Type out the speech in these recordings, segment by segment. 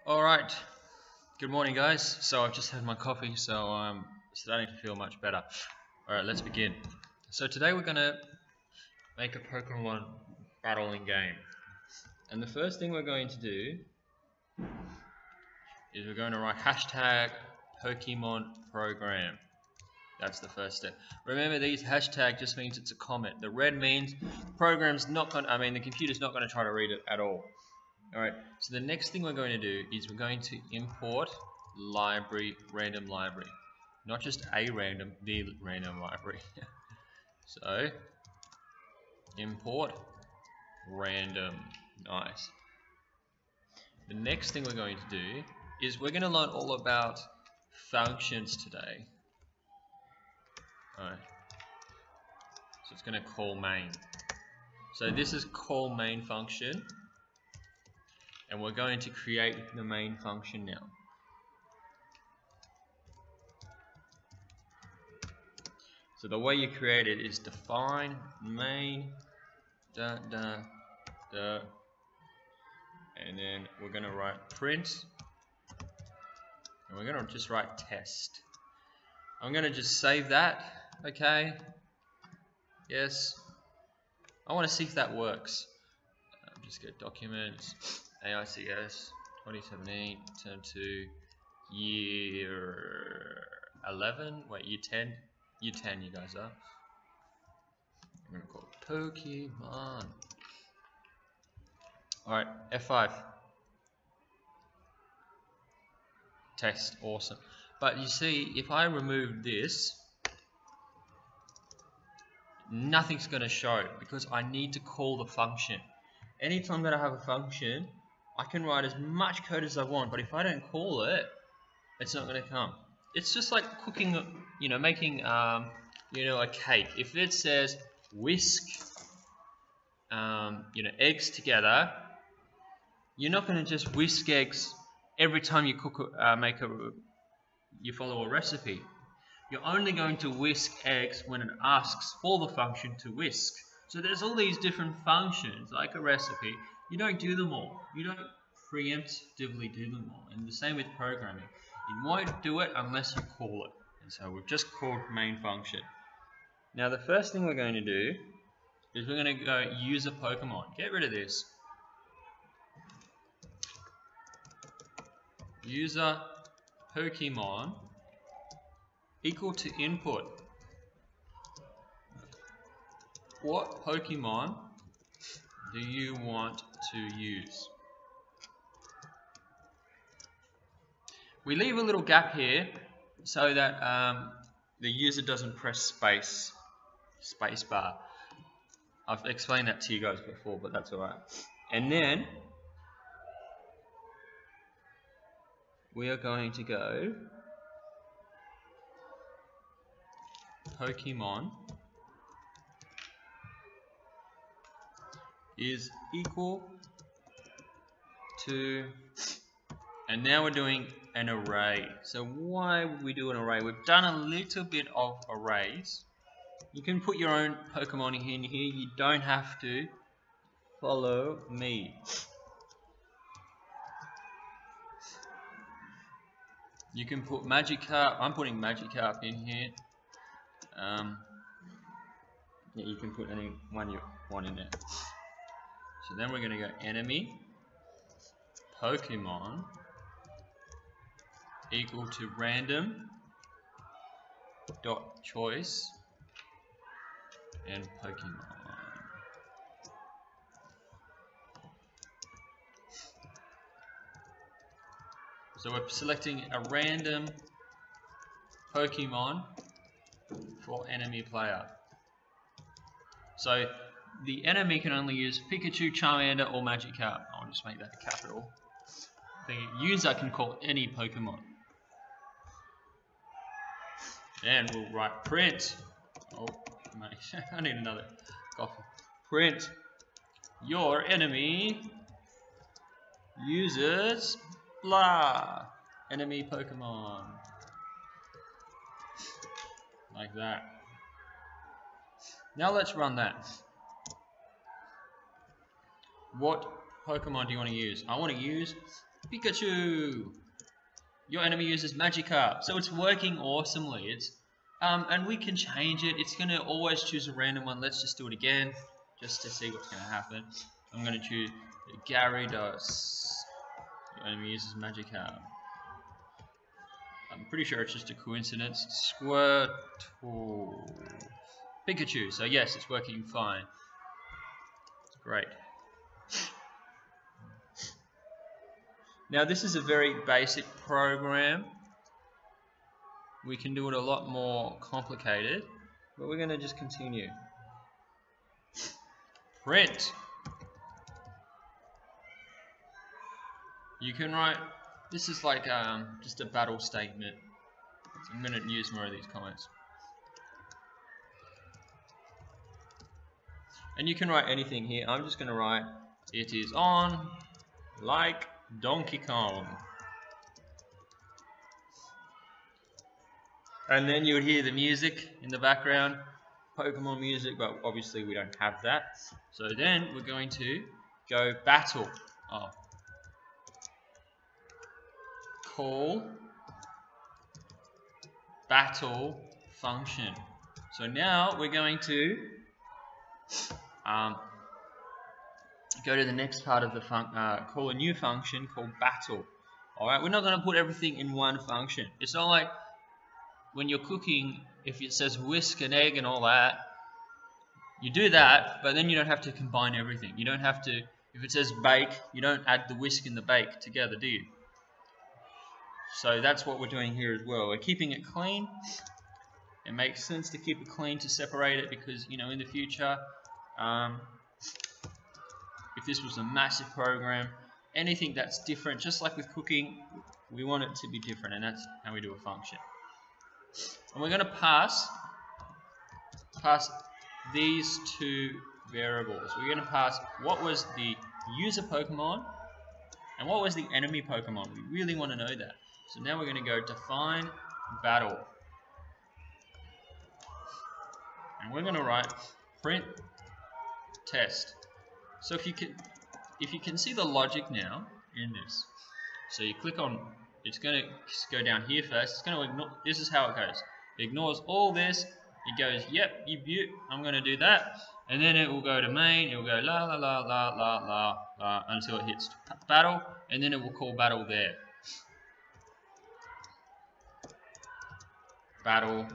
Alright, good morning guys. So I've just had my coffee, so I'm starting to feel much better. Alright, let's begin. So today we're going to make a Pokemon battling game. And the first thing we're going to do is we're going to write hashtag Pokemon program. That's the first step. Remember, these hashtag just means it's a comment. The red means the computer's not going to try to read it at all. Alright, so the next thing we're going to do is we're going to import random library. Not just a random, the random library. So, import random. Nice. The next thing we're going to do is we're going to learn all about functions today. Alright. So it's going to call main. So this is call main function. And we're going to create the main function now. So the way you create it is define main and then we're going to write print, and we're going to just write test. I'm going to just save that. Okay, yes, I want to see if that works. Just get documents, AICS 2017, term 2, year 11, wait, year 10 you guys are. I'm going to call it Pokemon. Alright, F5. Test, awesome. But you see, if I remove this, nothing's going to show because I need to call the function. Anytime that I have a function, I can write as much code as I want, but if I don't call it, it's not going to come. It's just like cooking, making, a cake. If it says whisk, eggs together, you're not going to just whisk eggs every time you cook, you follow a recipe. You're only going to whisk eggs when it asks for the function to whisk. So there's all these different functions, like a recipe. You don't do them all. You don't preemptively do them all. And the same with programming. You won't do it unless you call it. And so we've just called main function. Now the first thing we're going to do is we're going to go use a Pokemon. Get rid of this. User Pokemon equal to input. What Pokemon do you want to use? We leave a little gap here so that the user doesn't press space bar. I've explained that to you guys before, but that's alright. And then we are going to go Pokemon is equal to, and now we're doing an array. So why would we do an array? We've done a little bit of arrays. You can put your own Pokemon in here. You don't have to follow me. You can put Magikarp. I'm putting Magikarp in here. Yeah, you can put any one you want in there. So then we're going to go enemy Pokemon equal to random dot choice and Pokemon. So we're selecting a random Pokemon for enemy player. So the enemy can only use Pikachu, Charmander, or Magikarp. I'll just make that a capital. The user can call any Pokemon. And we'll write print. Oh, mate, I need another coffee. Print your enemy uses blah. Enemy Pokemon. Like that. Now let's run that. What Pokemon do you want to use? I want to use Pikachu! Your enemy uses Magikarp. So it's working awesomely. And we can change it. It's going to always choose a random one. Let's just do it again, just to see what's going to happen. I'm going to choose Gyarados. Your enemy uses Magikarp. I'm pretty sure it's just a coincidence. Squirtle. Pikachu. So yes, it's working fine. Great. Now this is a very basic program. We can do it a lot more complicated, but we're going to just continue. Print. You can write, this is like just a battle statement. So I'm going to use more of these comments. And you can write anything here. I'm just going to write, it is on like Donkey Kong. And then you would hear the music in the background, Pokemon music, but obviously we don't have that. So then we're going to go battle. Call battle function. So now we're going to go to the next part of the call a new function called battle. Alright, we're not going to put everything in one function. It's not like when you're cooking, if it says whisk an egg and all that, you do that, but then you don't have to combine everything. You don't have to, if it says bake, you don't add the whisk and the bake together, do you? So that's what we're doing here as well. We're keeping it clean. It makes sense to keep it clean, to separate it, because, you know, in the future, if this was a massive program, anything that's different, just like with cooking, we want it to be different, and that's how we do a function. And we're going to pass these two variables. We're going to pass what was the user Pokemon and what was the enemy Pokemon. We really want to know that. So now we're going to go define battle. And we're going to write print test. So if you can see the logic now in this. So you click on, it's going to go down here first. It's going to ignore, this is how it goes. It ignores all this. It goes, yep, you beaut, I'm going to do that. And then it will go to main. It will go la la la la la la la until it hits battle. And then it will call battle there. Battle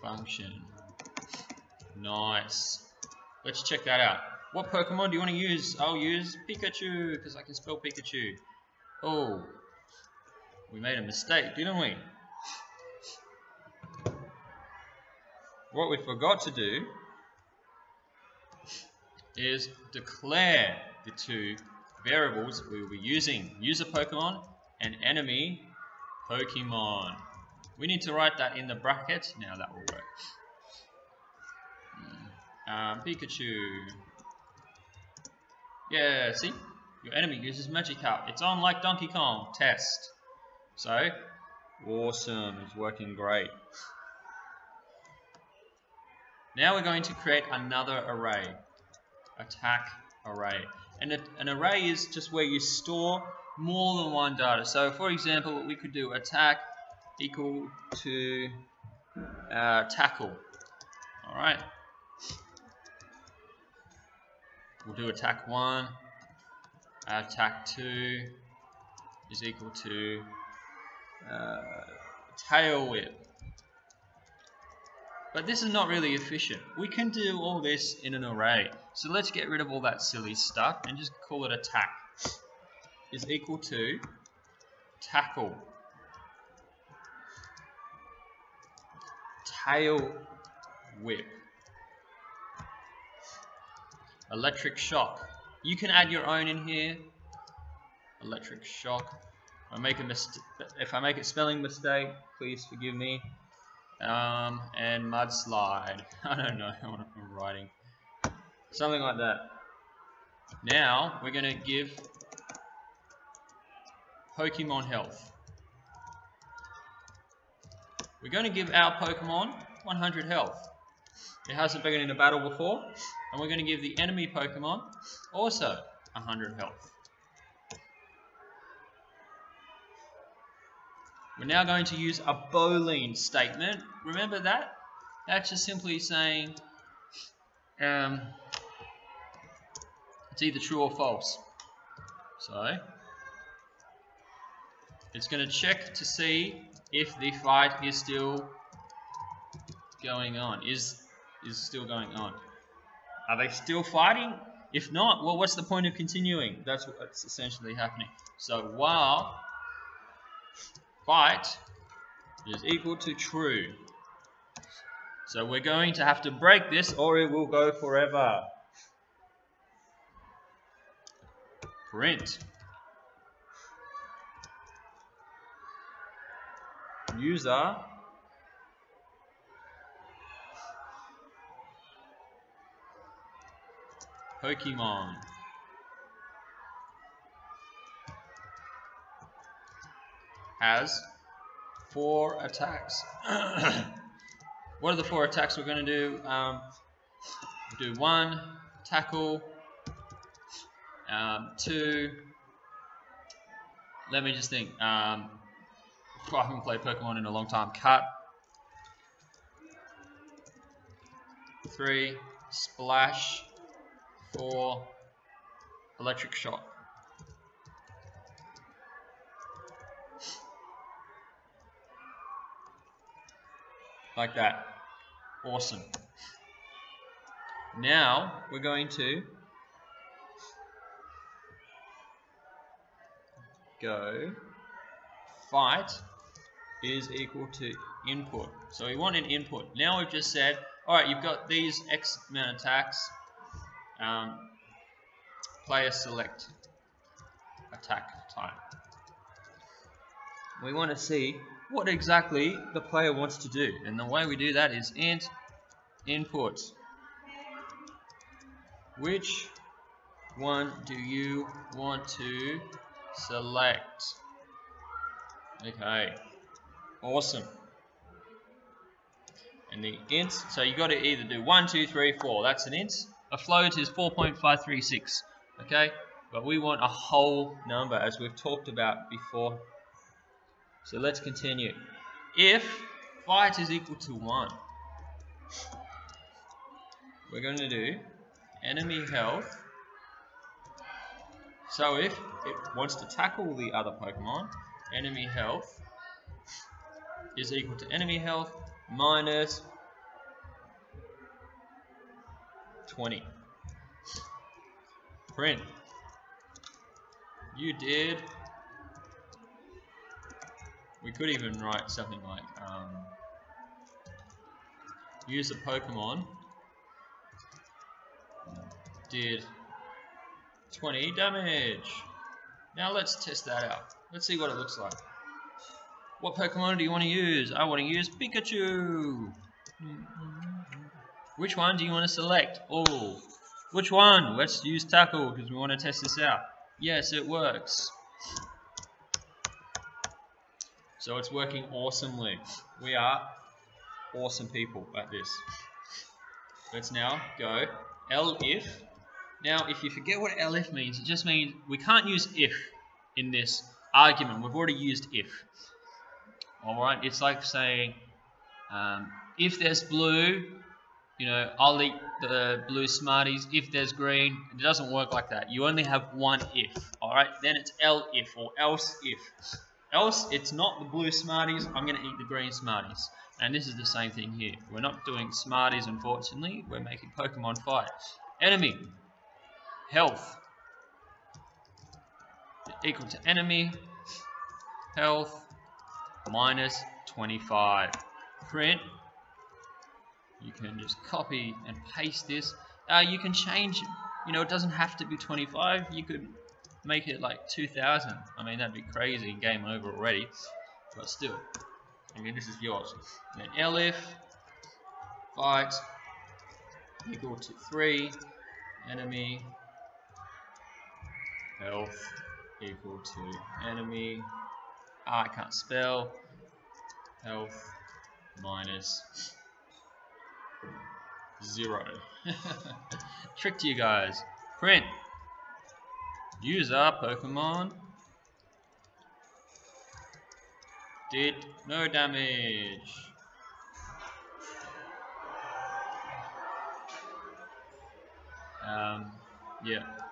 function. Nice. Let's check that out. What Pokemon do you want to use? I'll use Pikachu because I can spell Pikachu. Oh, we made a mistake, didn't we? What we forgot to do is declare the two variables we will be using. User Pokemon and enemy Pokemon. We need to write that in the brackets. Now that will work. Pikachu. Yeah, see? Your enemy uses Magikarp. It's on like Donkey Kong. Test. So, awesome. It's working great. Now we're going to create another array. Attack array. And an array is just where you store more than one data. So, for example, we could do attack equal to tackle. Alright. We'll do attack 1. Attack 2 is equal to tail whip. But this is not really efficient. We can do all this in an array. So let's get rid of all that silly stuff and just call it attack is equal to tackle. Tail whip. Electric shock. You can add your own in here. Electric shock. If I make a spelling mistake, please forgive me. And mudslide. I don't know what I'm writing. Something like that. Now we're going to give Pokemon health. We're going to give our Pokemon 100 health. It hasn't been in a battle before. And we're going to give the enemy Pokemon also 100 health. We're now going to use a Boolean statement. Remember that? That's just simply saying it's either true or false. So it's going to check to see if the fight is still going on. Is still going on. Are they still fighting? If not, well, what's the point of continuing? That's what's essentially happening. So while fight is equal to true. So we're going to have to break this or it will go forever. Print. User Pokemon has 4 attacks. What are the 4 attacks we're going to do? We'll do 1, tackle, 2, let me just think, I haven't played Pokemon in a long time, cut, 3, splash, 4, electric shock. Like that. Awesome. Now we're going to go fight is equal to input. So we want an input. Now we've just said, alright, you've got these X amount of attacks. Player select attack type. We want to see what exactly the player wants to do, and the way we do that is int input. Which one do you want to select? Okay, awesome. And the int, so you got to either do 1, 2, 3, 4. That's an int. A float is 4.536. Okay, but we want a whole number, as we've talked about before. So let's continue. If fight is equal to 1, we're going to do enemy health. So if it wants to tackle the other Pokemon, enemy health is equal to enemy health minus 20. Print. You did. We could even write something like use a Pokemon did 20 damage. Now let's test that out. Let's see what it looks like. What Pokemon do you want to use? I want to use Pikachu. Which one do you want to select? Oh, which one? Let's use Tackle because we want to test this out. Yes, it works. So it's working awesomely. We are awesome people at this. Let's now go elif. Now, if you forget what elif means, it just means we can't use if in this argument. We've already used if. Alright, it's like saying, if there's blue, you know, I'll eat the blue Smarties. If there's green, it doesn't work like that. You only have one if. Alright, then it's elif or else if. Else, it's not the blue Smarties, I'm going to eat the green Smarties. And this is the same thing here. We're not doing Smarties, unfortunately. We're making Pokemon fight. Enemy. Health. Equal to enemy. Health. Minus 25. Print. You can just copy and paste this. You can change, you know, it doesn't have to be 25. You could make it like 2000. I mean, that'd be crazy. Game over already. But still, I mean, this is yours. And then elif fight equal to 3. Enemy health equal to enemy. I can't spell. Health minus 0. Tricked you guys. Print. User Pokemon Did no damage. Yeah.